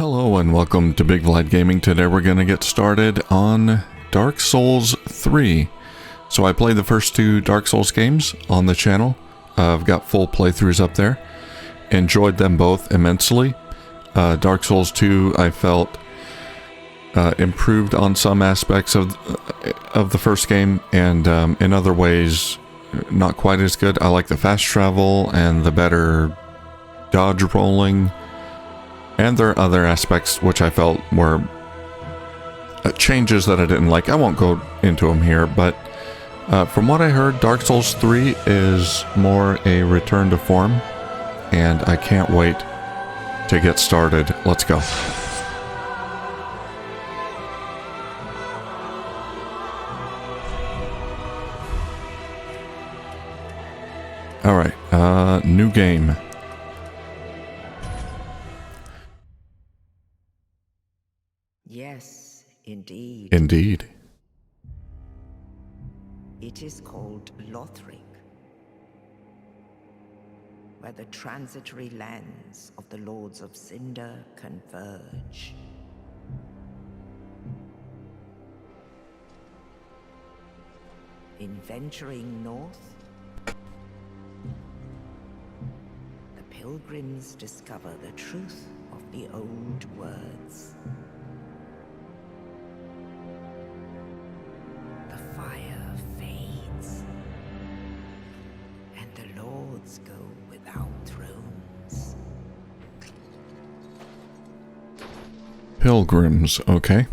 Hello and welcome to Big Vlad Gaming. Today we're going to get started on Dark Souls 3. So I played the first two Dark Souls games on the channel. I've got full playthroughs up there. Enjoyed them both immensely. Dark Souls 2 I felt improved on some aspects of the first game, and in other ways not quite as good. I like the fast travel and the better dodge rolling. And there are other aspects which I felt were changes that I didn't like. I won't go into them here, but from what I heard, Dark Souls 3 is more a return to form, and I can't wait to get started. Let's go. Alright, new game. Yes, indeed. Indeed. It is called Lothric, where the transitory lands of the Lords of Cinder converge. In venturing north, the pilgrims discover the truth of the old words. The fire fades, and the lords go without thrones. Pilgrims, okay.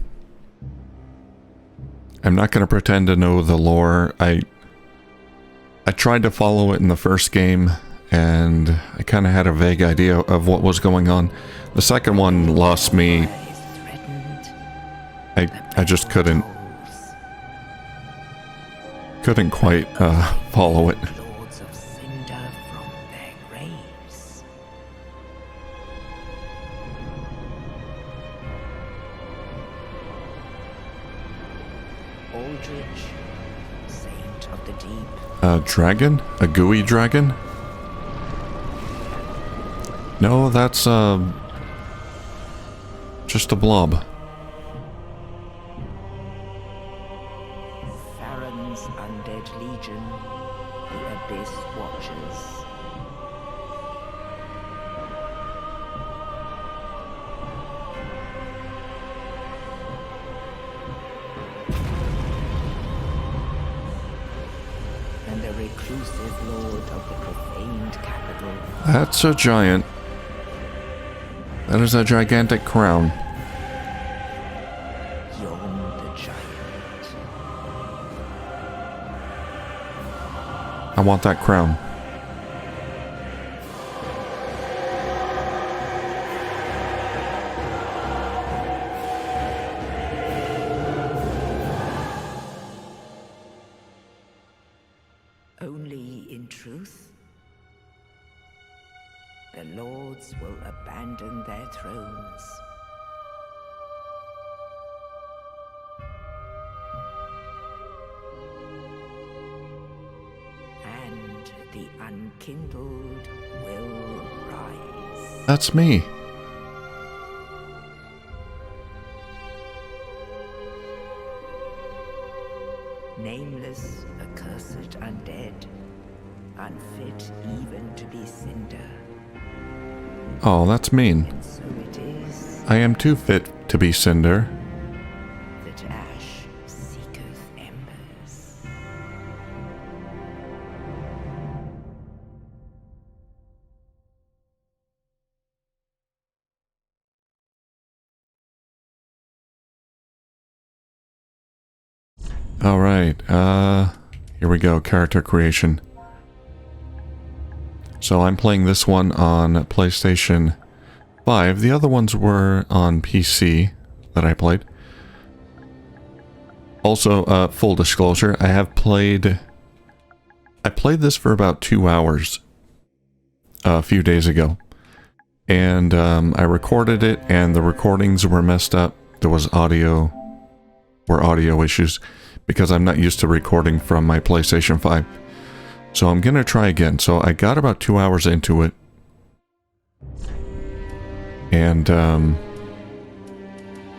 I'm not going to pretend to know the lore. I tried to follow it in the first game, and I kind of had a vague idea of what was going on. The second one lost me. I just couldn't quite follow it. Lords of Cinder from their graves. Aldrich, Saint of the Deep. A dragon? A gooey dragon? No, that's just a blob. Farron's undead legion, the Abyss Watchers. And the reclusive lord of the profaned capital. That's a giant. That is a gigantic crown. Yon the giant. I want that crown. Only in truth, the lords will abandon their thrones. And the unkindled will rise. That's me. Nameless, accursed undead, unfit even to be cinder. Oh, that's mean. And so it is I am too fit to be cinder. that ash seeketh embers. Alright, here we go, character creation. So I'm playing this one on PlayStation 5. The other ones were on PC that I played. Also, full disclosure, I played this for about 2 hours a few days ago. And I recorded it, and the recordings were messed up. There was audio issues, because I'm not used to recording from my PlayStation 5. So I'm gonna try again. So I got about 2 hours into it. And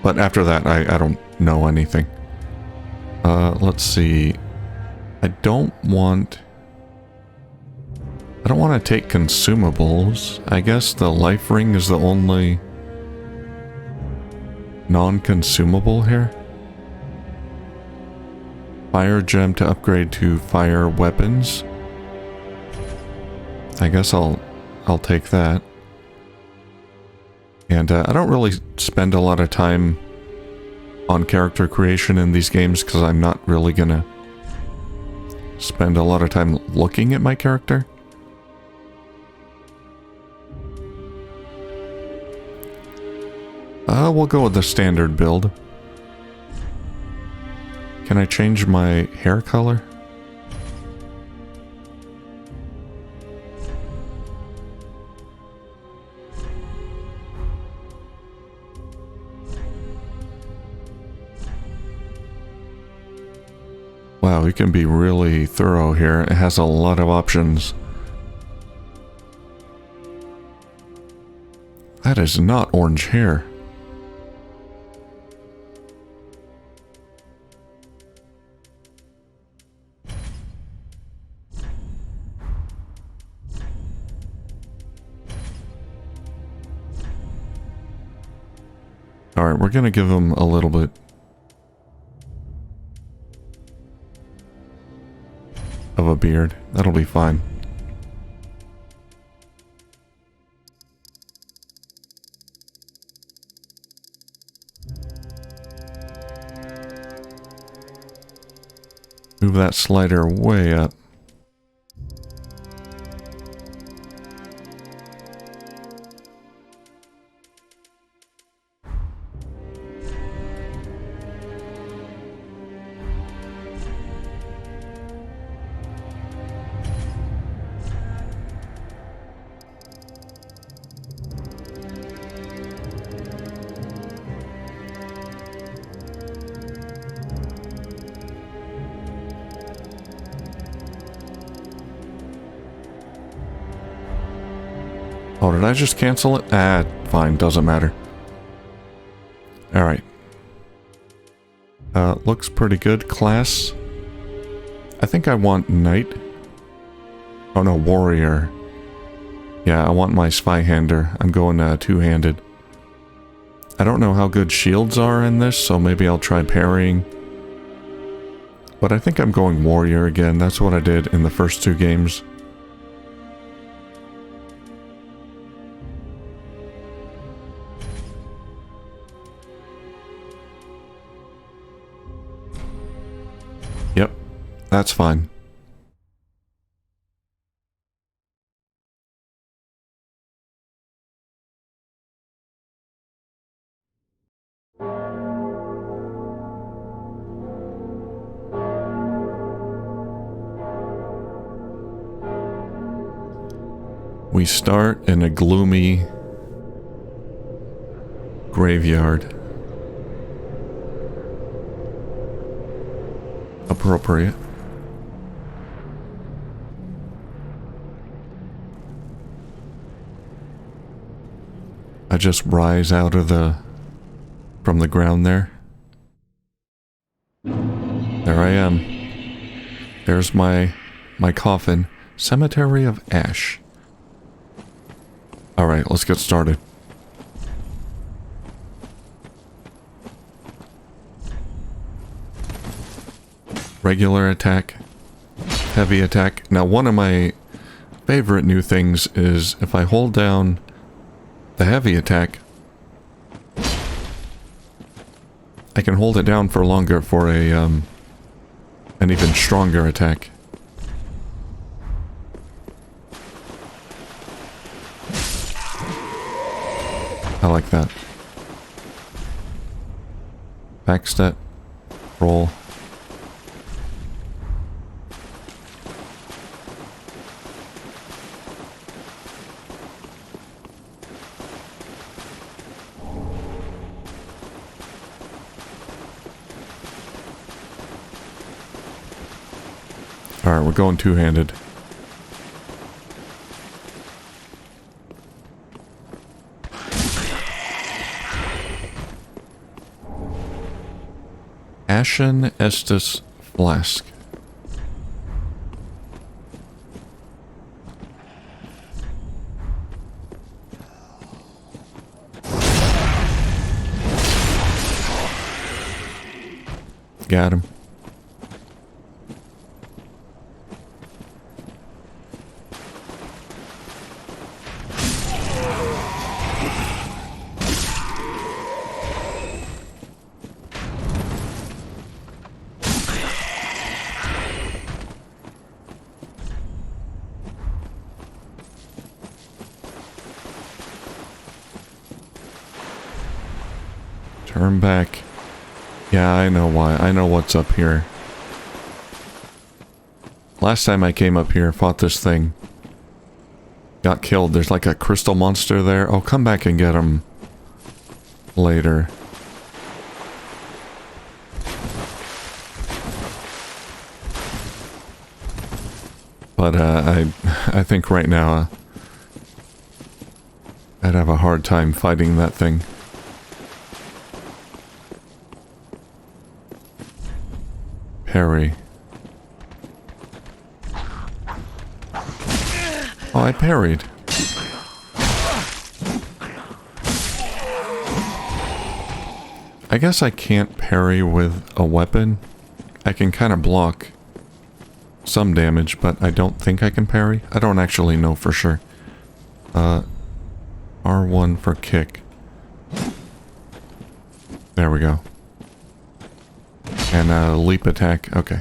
But after that, I don't know anything. Let's see. I don't want to take consumables. I guess the life ring is the only non-consumable here. Fire gem to upgrade to fire weapons. I guess I'll take that. And I don't really spend a lot of time on character creation in these games because I'm not really gonna spend a lot of time looking at my character. We'll go with the standard build. Can I change my hair color? Wow, you can be really thorough here. It has a lot of options. That is not orange hair. Alright, we're gonna give him a little bit of a beard. That'll be fine. Move that slider way up. Oh, did I just cancel it? Ah, fine, doesn't matter. Alright. Looks pretty good. Class. I think I want knight. Oh no, warrior. Yeah, I want my spy-hander. I'm going two-handed. I don't know how good shields are in this, so maybe I'll try parrying. But I think I'm going warrior again. That's what I did in the first two games. Yep, that's fine. We start in a gloomy graveyard. Appropriate. I just rise out of from the ground there. There I am. There's my coffin. Cemetery of Ash. Alright, let's get started. Regular attack. Heavy attack. Now, one of my favorite new things is if I hold down the heavy attack, I can hold it down for longer for an even stronger attack. I like that. Backstep. Roll. Alright, we're going two-handed. Ashen Estus Flask. Got him. Turn back. Yeah, I know why. I know what's up here. Last time I came up here, fought this thing. Got killed. There's like a crystal monster there. I'll come back and get him later. But I think right now I'd have a hard time fighting that thing. Parry. Oh, I parried. I guess I can't parry with a weapon. I can kind of block some damage, but I don't think I can parry. I don't actually know for sure. R1 for kick. There we go. And leap attack. Okay.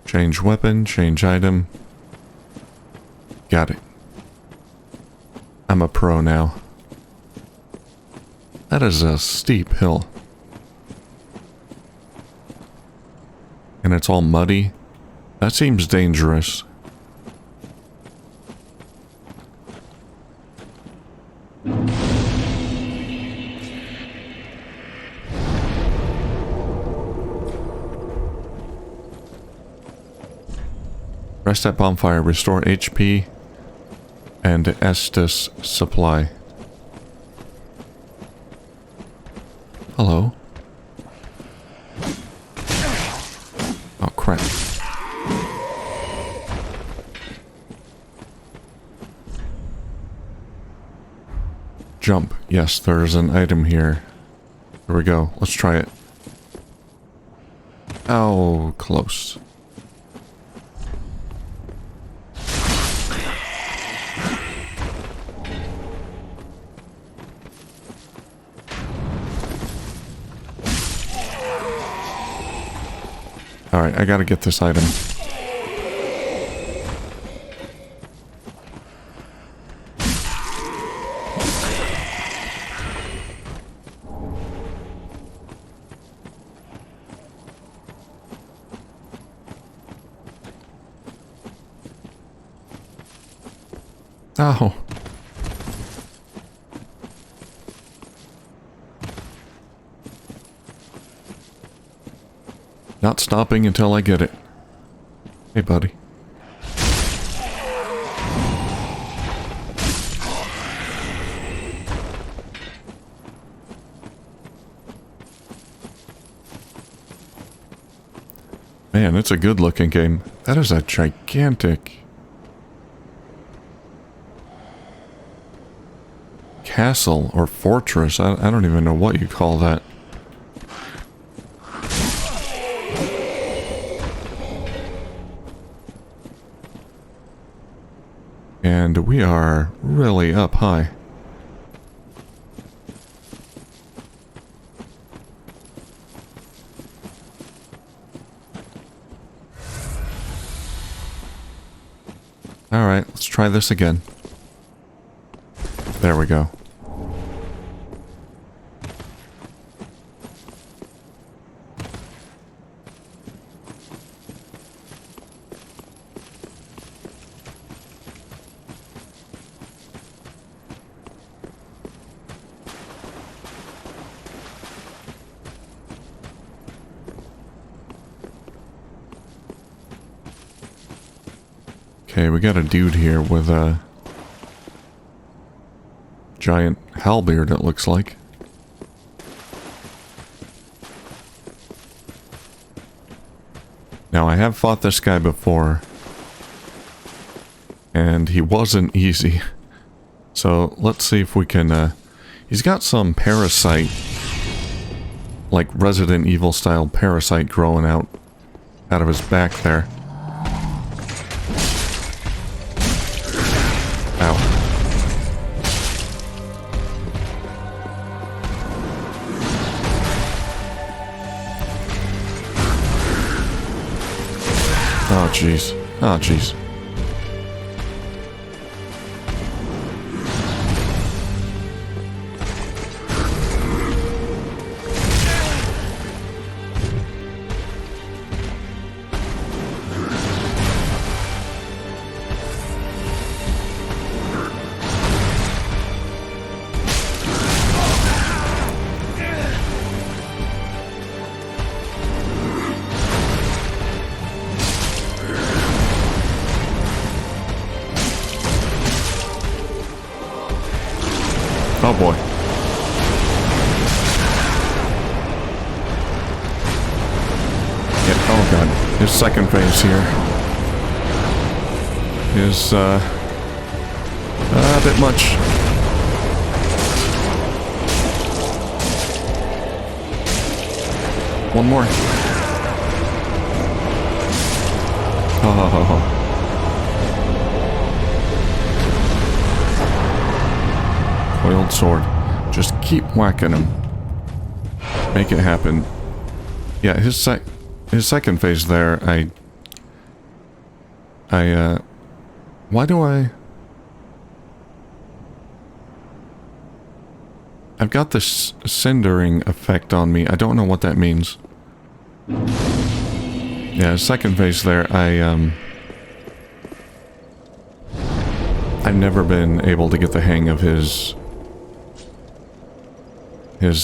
Change weapon, change item. Got it. I'm a pro now. That is a steep hill. And it's all muddy. That seems dangerous. Rest at bonfire, restore HP and Estus supply. Hello. Oh crap. Jump. Yes, there's an item here. Here we go. Let's try it. Oh, close. Alright, I gotta get this item. Oh. Not stopping until I get it. Hey, buddy. Man, it's a good looking game. That is a gigantic castle or fortress. I don't even know what you call that. And we are really up high. Alright, let's try this again. There we go. Okay, we got a dude here with a giant halberd, it looks like. Now, I have fought this guy before, and he wasn't easy. So, let's see if we can, he's got some parasite, like Resident Evil style parasite growing out of his back there. Ow. Oh, jeez. Oh, jeez. Oh boy. Yeah, oh god. His second phase here is a bit much. One more. Oh. Coiled sword. Just keep whacking him. Make it happen. Yeah, his second phase there, why do I've got this cindering effect on me. I don't know what that means. Yeah, his second phase there, I've never been able to get the hang of his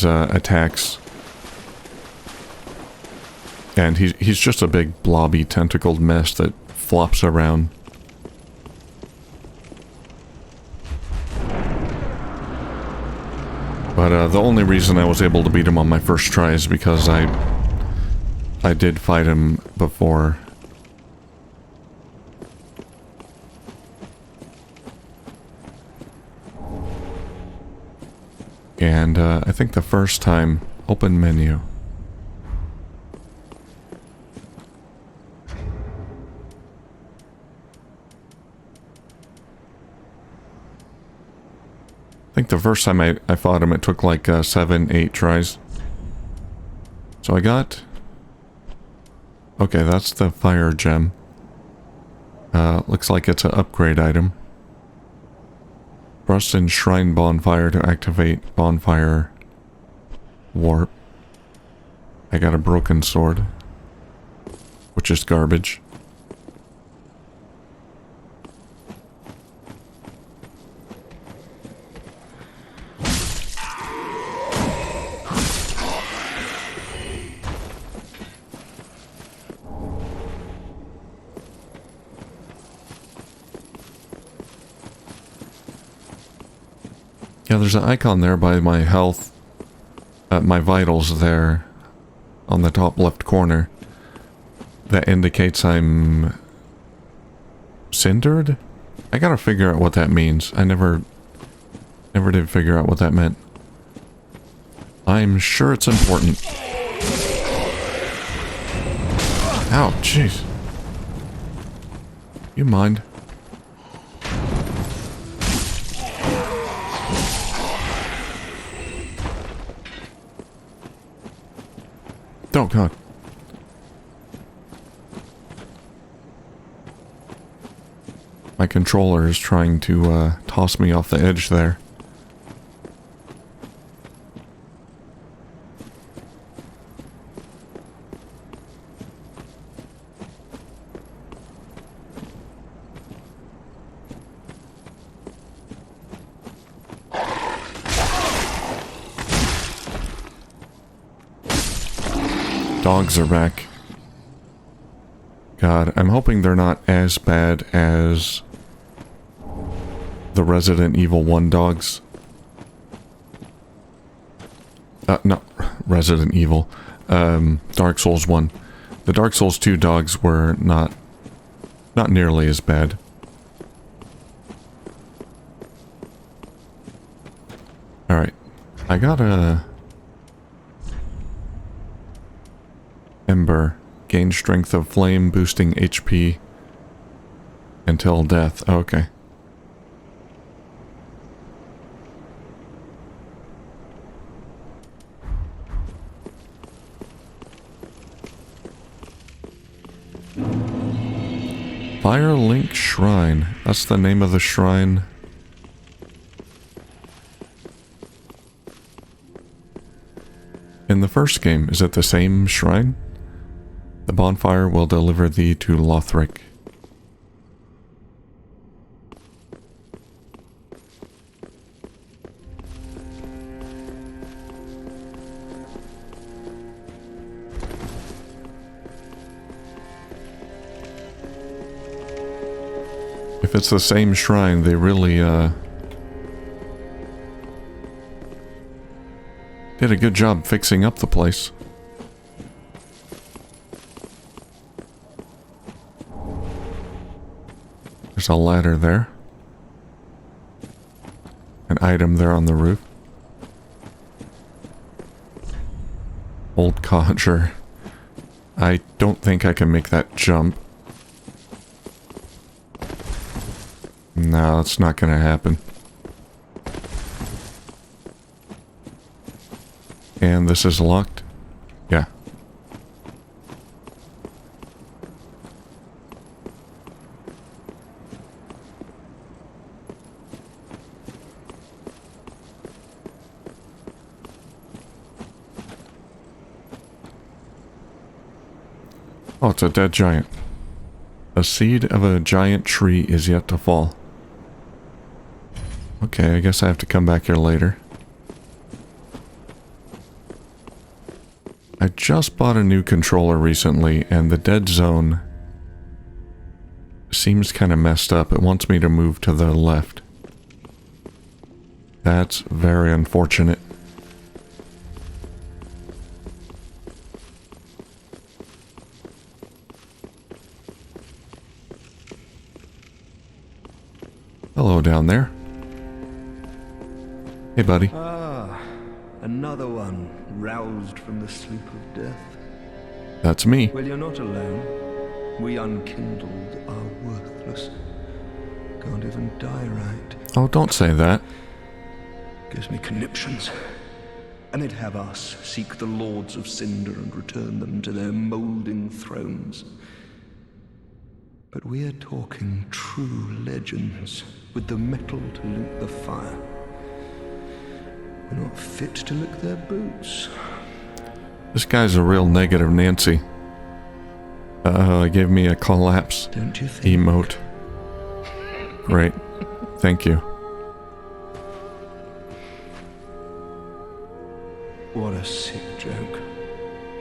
attacks. And he's just a big blobby tentacled mess that flops around. But the only reason I was able to beat him on my first try is because I did fight him before. And I think the first time, open menu. I think the first time I fought him, it took like 7, 8 tries. So I got... Okay, that's the fire gem. Looks like it's an upgrade item. Rust and Shrine Bonfire to activate Bonfire Warp. I got a broken sword, which is garbage. Yeah, there's an icon there by my health, my vitals there, on the top left corner, that indicates I'm cindered? I gotta figure out what that means. I never did figure out what that meant. I'm sure it's important. Ow, jeez. You mind? Oh god. My controller is trying to toss me off the edge there. Dogs are back. God, I'm hoping they're not as bad as the Resident Evil 1 dogs. Not Resident Evil. Dark Souls 1. The Dark Souls 2 dogs were not nearly as bad. Alright. I got a... Ember. Gain strength of flame, boosting HP until death. Oh, okay. Firelink Shrine. That's the name of the shrine. In the first game, is it the same shrine? The bonfire will deliver thee to Lothric. If it's the same shrine, they really, did a good job fixing up the place. There's a ladder there. An item there on the roof. Old codger. I don't think I can make that jump. No, it's not gonna happen. And this is locked? Yeah. Oh, it's a dead giant. A seed of a giant tree is yet to fall. Okay, I guess I have to come back here later. I just bought a new controller recently, and the dead zone seems kind of messed up. It wants me to move to the left. That's very unfortunate. Hello down there. Hey, buddy. Ah, another one roused from the sleep of death. That's me. Well, you're not alone. We unkindled are worthless. Can't even die right. Oh, don't say that. Gives me conniptions. And it'd have us seek the lords of Cinder and return them to their moulding thrones. But we're talking true legends, with the metal to link the fire. We're not fit to lick their boots. This guy's a real negative Nancy. Gave me a collapse Don't you think? emote. Great. Thank you. What a sick joke.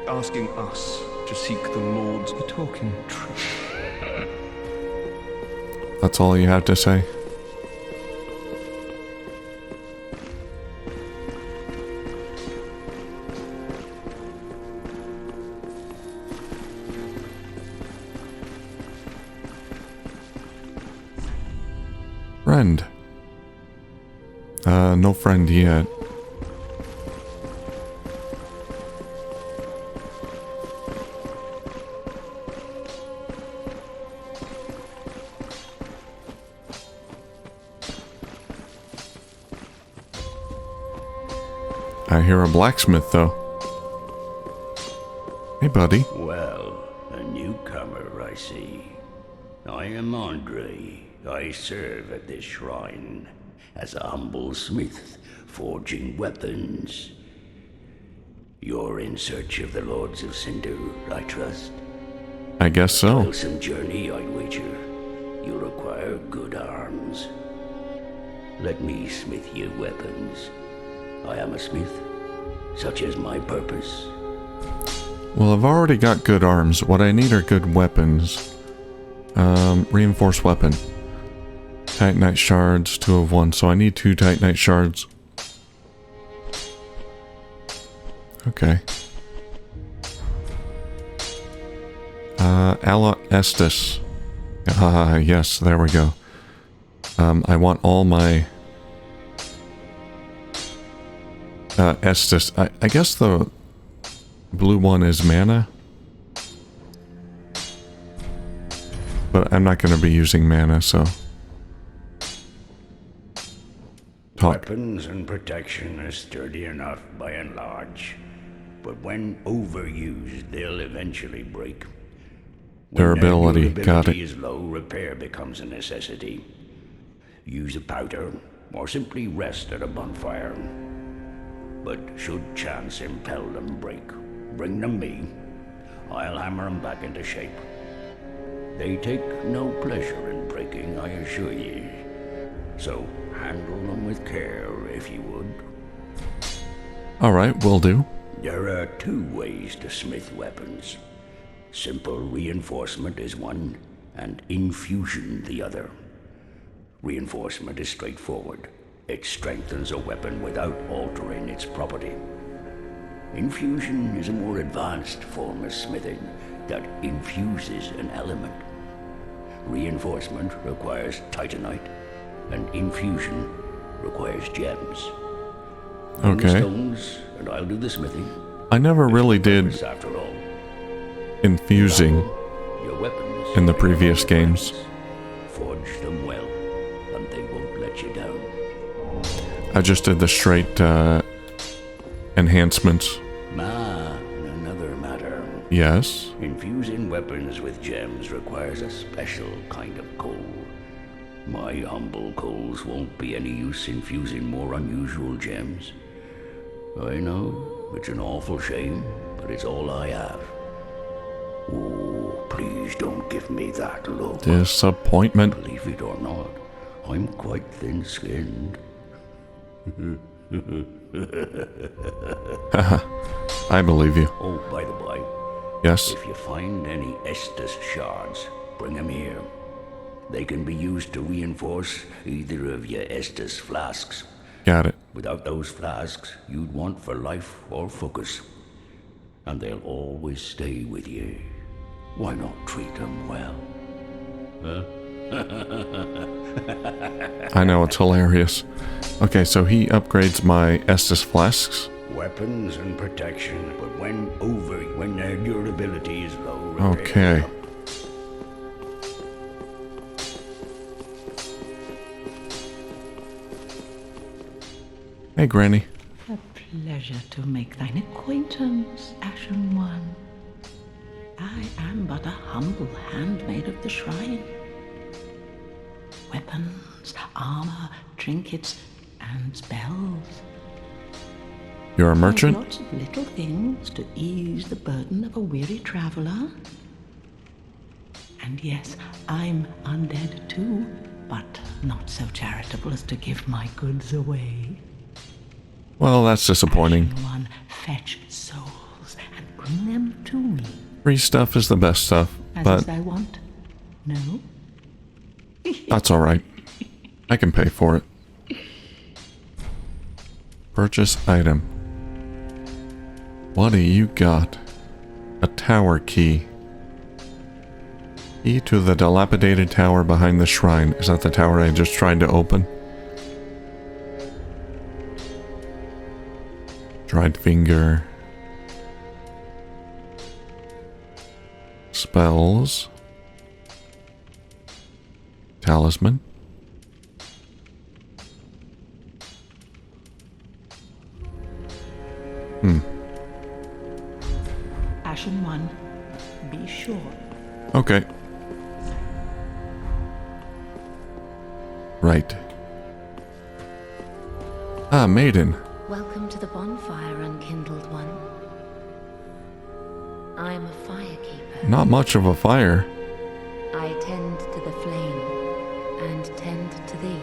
Asking us to seek the lords. You're talking truth. That's all you have to say? Friend. No friend yet. I hear a blacksmith, though. Hey, buddy. Well, a newcomer, I see. I am Andre. I serve at this shrine as a humble smith, forging weapons. You're in search of the Lords of Cinder, I trust? I guess so. Some journey, I'd wager. You'll require good arms. Let me smith you weapons. I am a smith. Such is my purpose. Well, I've already got good arms. What I need are good weapons. Reinforced weapon. Titanite shards, 2 of 1. So I need 2 Titanite shards. Okay. Alla Estes. Ah, yes, there we go. I want all my... Estes. I guess the blue one is mana. But I'm not going to be using mana, so... Talk. Weapons and protection are sturdy enough by and large, but when overused, they'll eventually break. Durability, When their got durability it. is low, repair becomes a necessity. Use a powder, or simply rest at a bonfire. But should chance impel them break, bring them me. I'll hammer them back into shape. They take no pleasure in breaking, I assure ye. So handle them with care, if you would. Alright, will do. There are two ways to smith weapons. Simple reinforcement is one, and infusion the other. Reinforcement is straightforward. It strengthens a weapon without altering its property. Infusion is a more advanced form of smithing that infuses an element. Reinforcement requires titanite, and infusion requires gems. Bring the Okay. stones, and I'll do the smithing. I never really did Purpose, after all. infusing Your weapons in the are previous your games. weapons. Forge them well, and they won't let you down. I just did the straight enhancements. Another matter. Yes. Infusing weapons with gems requires a special kind of coal. My humble coals won't be any use infusing more unusual gems. I know, it's an awful shame, but it's all I have. Oh, please don't give me that look. Disappointment. Believe it or not, I'm quite thin-skinned. I believe you. Oh, by the by, Yes. if you find any Estus shards, bring them here. They can be used to reinforce either of your Estus flasks. Got it. Without those flasks, you'd want for life or focus. And they'll always stay with you. Why not treat them well? I know, it's hilarious. Okay, so he upgrades my Estus flasks. Weapons and protection, but when their durability is low, repair Okay. them. Hey, Granny. A pleasure to make thine acquaintance, Ashen One. I am but a humble handmaid of the shrine. Weapons, armor, trinkets, and spells. You're a I've merchant? lots of little things to ease the burden of a weary traveler. And yes, I'm undead too, but not so charitable as to give my goods away. Well, that's disappointing. Ashen One, fetch souls and bring them to me, Free stuff is the best stuff, as but is I want. No? that's alright. I can pay for it. Purchase item. What do you got? A tower key. Key to the dilapidated tower behind the shrine. Is that the tower I just tried to open? Dried finger. Spells. Talisman. Ashen One, be sure. Okay. Right. Ah, maiden. Welcome to the bonfire, unkindled one. I am a firekeeper. Not much of a fire. I tend to the flame and tend to thee.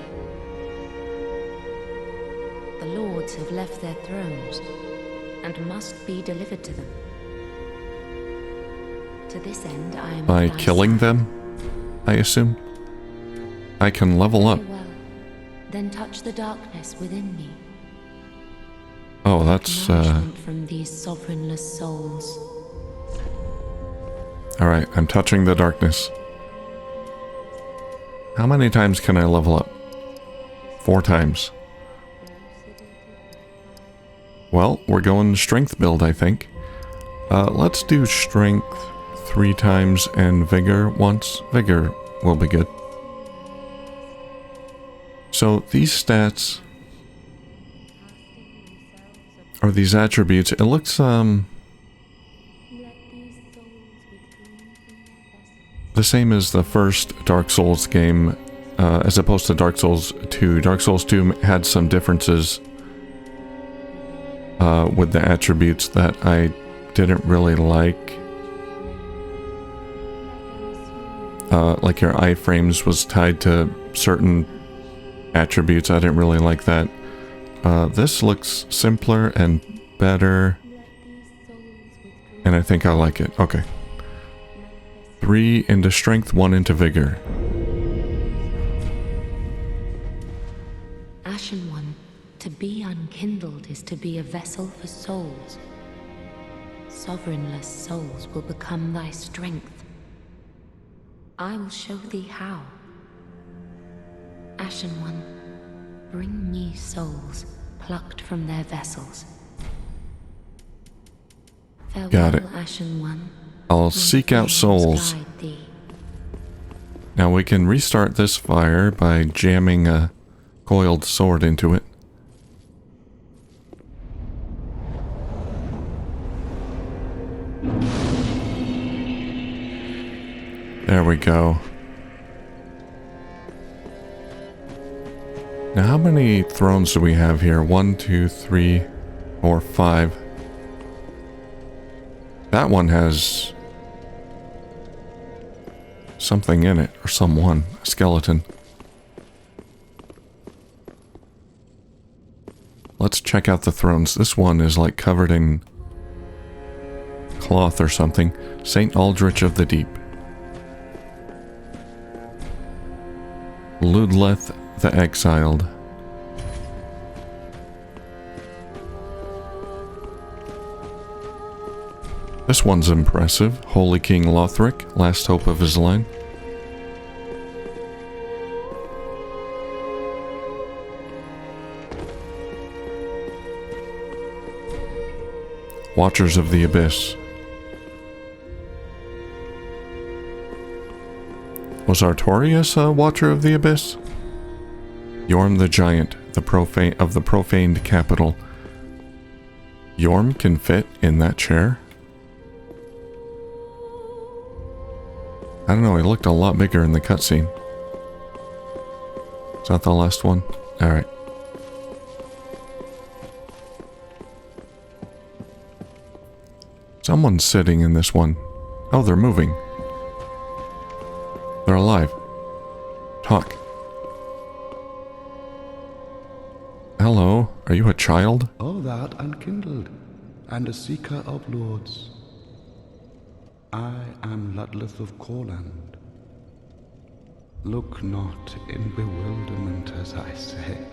The lords have left their thrones and must be delivered to them. To this end, I am By at thy killing side. them, I assume. I can level up. Very well. Then touch the darkness within me. Oh, that's Nourishment from these sovereignless souls. Alright, I'm touching the darkness. How many times can I level up? 4 times. Well, we're going strength build, I think. Let's do strength 3 times and vigor once. Vigor will be good. So these stats, or these attributes, it looks the same as the first Dark Souls game, as opposed to Dark Souls 2. Dark Souls 2 had some differences with the attributes that I didn't really like. Like your iframes was tied to certain attributes. I didn't really like that. This looks simpler and better, and I think I like it. Okay. 3 into strength, 1 into vigor. Ashen One, to be unkindled is to be a vessel for souls. Sovereignless souls will become thy strength. I will show thee how. Ashen One, bring me souls plucked from their vessels. Farewell, Got it. Ashen One. I'll May seek out flames souls. guide thee. Now we can restart this fire by jamming a coiled sword into it. There we go. Now how many thrones do we have here? 1, 2, 3, 4, 5. That one has something in it, or someone, a skeleton. Let's check out the thrones. This one is like covered in cloth or something. Saint Aldrich of the Deep. Ludleth the Exiled. This one's impressive. Holy King Lothric, last hope of his line. Watchers of the Abyss. Was Artorias a Watcher of the Abyss? Yorm the Giant, of the profaned capital. Yorm can fit in that chair? I don't know, he looked a lot bigger in the cutscene. Is that the last one? Alright. Someone's sitting in this one. Oh, they're moving. They're alive. Talk. Hello, are you a child? All that unkindled, and a seeker of lords. I am Ludleth of Corland. Look not in bewilderment as I say.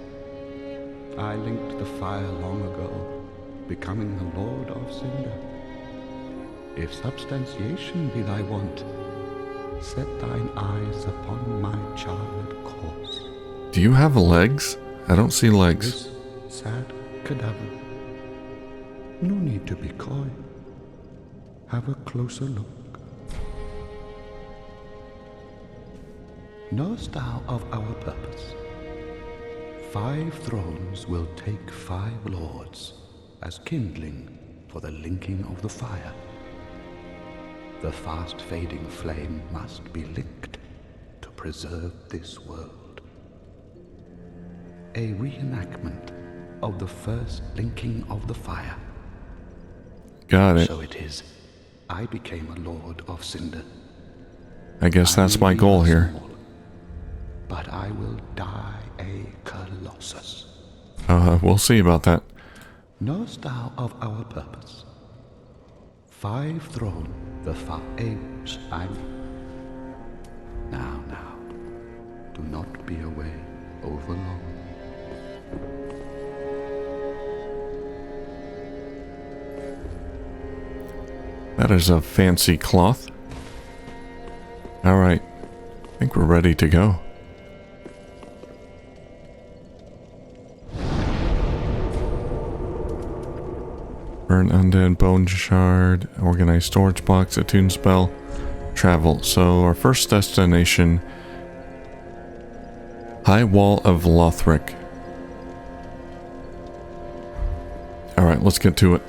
I linked the fire long ago, becoming the Lord of Cinder. If substantiation be thy want, set thine eyes upon my charred corpse. Do you have legs? I don't see legs. This sad cadaver. No need to be coy. Have a closer look. Knowest thou of our purpose? 5 thrones will take 5 lords as kindling for the linking of the fire. The fast-fading flame must be licked to preserve this world. A reenactment of the first linking of the fire. Got it. So it is. I became a Lord of Cinder. I guess that's my goal here. But I will die a Colossus. We'll see about that. Knowest thou of our purpose? 5 throne, the 5 apes Now, do not be away overlong. That is a fancy cloth. Alright. I think we're ready to go. Burn undead, bone shard, organized storage box, attune spell, travel. So our first destination, High Wall of Lothric. Alright, let's get to it.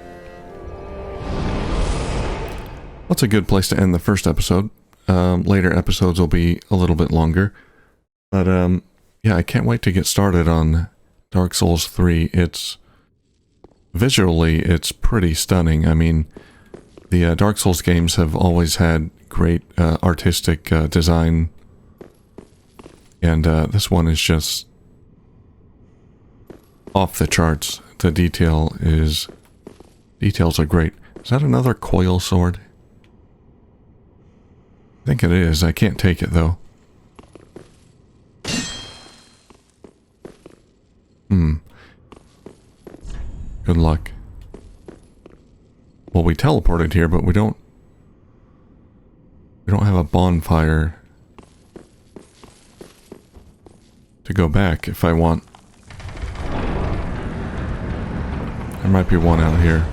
That's a good place to end the first episode. Later episodes will be a little bit longer. But yeah, I can't wait to get started on Dark Souls 3. It's visually, it's pretty stunning. I mean, the Dark Souls games have always had great artistic design. And this one is just off the charts. The details are great. Is that another coil sword? I think it is. I can't take it though. Good luck. Well, we teleported here, but we don't have a bonfire to go back if I want. There might be one out here.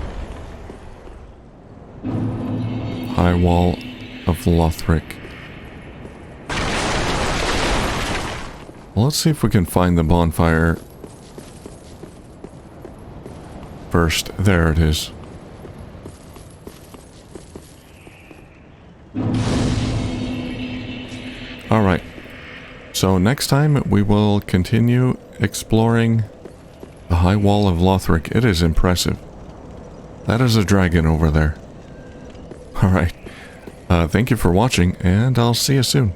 High Wall of Lothric. Well, let's see if we can find the bonfire first. There it is. Alright. So next time we will continue exploring the High Wall of Lothric. It is impressive. That is a dragon over there. Alright. Thank you for watching, and I'll see you soon.